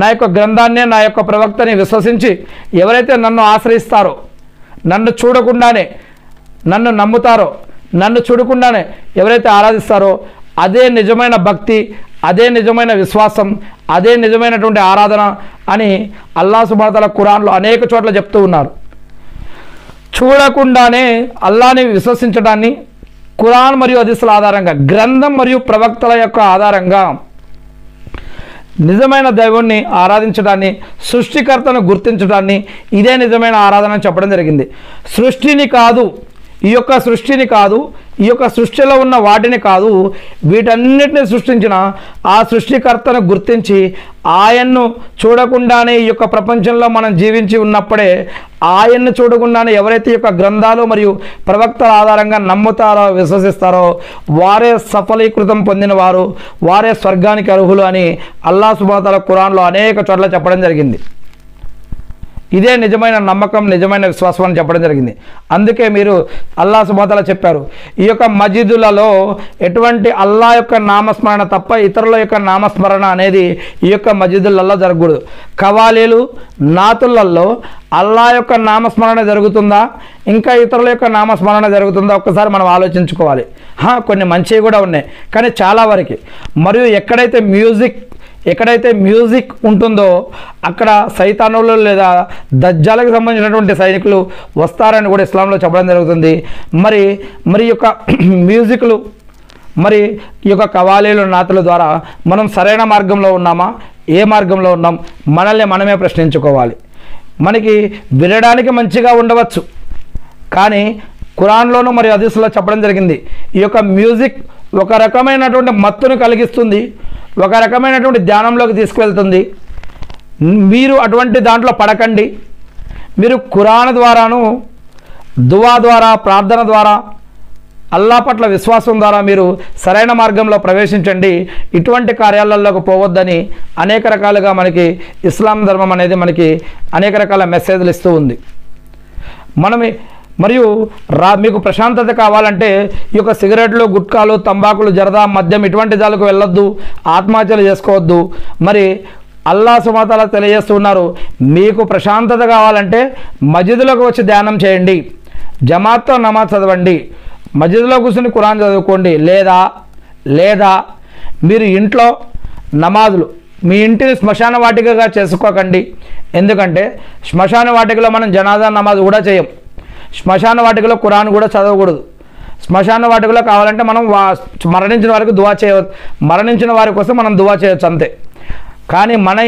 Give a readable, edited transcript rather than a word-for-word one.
నా యొక్క గ్రంథాన్ని నా యొక్క ప్రవక్తని విశ్వసించి ఎవరైతే నన్ను ఆశ్రయిస్తారో, నన్ను చూడకుండానే నన్ను నమ్ముతారో, నన్ను చూడకుండానే ఎవరైతే ఆరాధిస్తారో అదే నిజమైన భక్తి, అదే నిజమైన విశ్వాసం, అదే నిజమైనటువంటి ఆరాధన అని అల్లాహ్ సుబ్హానహు వ తఆలా ఖురాన్లో అనేక చోట్ల చెప్తూ ఉన్నారు. చూడకుండానే అల్లాహ్ని విశ్వసించడాన్ని ఖురాన్ మరియు హదీసుల ఆధారంగా, గ్రంథం మరియు ప్రవక్తల యొక్క ఆధారంగా నిజమైన దైవాన్ని ఆరాధించడాన్ని, సృష్టికర్తను గుర్తించడాన్ని ఇదే నిజమైన ఆరాధన అని చెప్పడం జరిగింది. సృష్టిని కాదు, ఈ యొక్క సృష్టిని కాదు, ఈ యొక్క సృష్టిలో ఉన్న వాటిని కాదు, వీటన్నిటిని సృష్టించిన ఆ సృష్టికర్తను గుర్తించి ఆయన్ను చూడకుండానే ఈ యొక్క ప్రపంచంలో మనం జీవించి ఉన్నప్పుడే ఆయన్ను చూడకుండానే ఎవరైతే ఈ యొక్క గ్రంథాలు మరియు ప్రవక్తల ఆధారంగా నమ్ముతారో, విశ్వసిస్తారో వారే సఫలీకృతం పొందిన వారు, వారే స్వర్గానికి అర్హులు అని అల్లాహ్ సుబ్హానహు వ తఆలా ఖురాన్లో అనేక చోట్ల చెప్పడం జరిగింది. ఇదే నిజమైన నమ్మకం, నిజమైన విశ్వాసం అని చెప్పడం జరిగింది. అందుకే మీరు అల్లాహ్ సుబ్హానహు వ తఆలా చెప్పారు, ఈ యొక్క మస్జిదులలో ఎటువంటి అల్లాహ్ యొక్క నామస్మరణ తప్ప ఇతరుల యొక్క నామస్మరణ అనేది ఈ యొక్క మస్జిదులలో జరగకూడదు. కవాలీలు, నాతులలో అల్లాహ్ యొక్క నామస్మరణ జరుగుతుందా, ఇంకా ఇతరుల యొక్క నామస్మరణ జరుగుతుందా ఒక్కసారి మనం ఆలోచించుకోవాలి. కొన్ని మంచివి కూడా ఉన్నాయి, కానీ చాలా వరకు. మరియు ఎక్కడైతే మ్యూజిక్ ఉంటుందో అక్కడ సైతానులు లేదా దజ్జాలకు సంబంధించినటువంటి సైనికులు వస్తారని కూడా ఇస్లాంలో చెప్పడం జరుగుతుంది. మరి యొక్క మ్యూజిక్లు, మరి ఈ యొక్క కవాలీలు, నాతుల ద్వారా మనం సరైన మార్గంలో ఉన్నామా, ఏ మార్గంలో ఉన్నాం, మనల్ని మనమే ప్రశ్నించుకోవాలి. మనకి వినడానికి మంచిగా ఉండవచ్చు, కానీ ఖురాన్లోనూ మరియు హదీసులో చెప్పడం జరిగింది, ఈ యొక్క మ్యూజిక్ ఒక రకమైనటువంటి మత్తును కలిగిస్తుంది, ఒక రకమైనటువంటి ధ్యానంలోకి తీసుకువెళ్తుంది. మీరు అటువంటి దాంట్లో పడకండి. మీరు ఖురాన్ ద్వారాను, దువా ద్వారా, ప్రార్థన ద్వారా, అల్లాహ్ పట్ల విశ్వాసం ద్వారా మీరు సరైన మార్గంలో ప్రవేశించండి. ఇటువంటి కార్యాలలోకి పోవద్దని అనేక రకాలుగా మనకి ఇస్లాం ధర్మం అనేది మనకి అనేక రకాల మెసేజ్లు ఇస్తూ ఉంది. మరియు మీకు ప్రశాంతత కావాలంటే ఈ యొక్క సిగరెట్లు, గుట్కాలు, తంబాకులు, జరదా, మద్యం ఇటువంటి దానికి వెళ్ళొద్దు, ఆత్మహత్యలు చేసుకోవద్దు. మరి అల్లాహ్ సుబ్హానహు వ తఆలా తెలియజేస్తున్నారు, మీకు ప్రశాంతత కావాలంటే మస్జిద్లోకి వచ్చి ధ్యానం చేయండి, జమాత్తో నమాజ్ చదవండి, మస్జిద్లో కూర్చొని ఖురాన్ చదువుకోండి. లేదా మీరు ఇంట్లో నమాజులు మీ ఇంటిని శ్మశాన వాటికగా చేసుకోకండి. ఎందుకంటే శ్మశాన వాటికలో మనం జనాజా నమాజ్ కూడా చేయం. శ్మశాన వాటికలో ఖురాన్ కూడా చదవకూడదు. శ్మశాన వాటికలో కావాలంటే మనం మరణించిన వారికి దువా చేయవచ్చు, మరణించిన వారి కోసం మనం దువా చేయవచ్చు అంతే. కానీ మన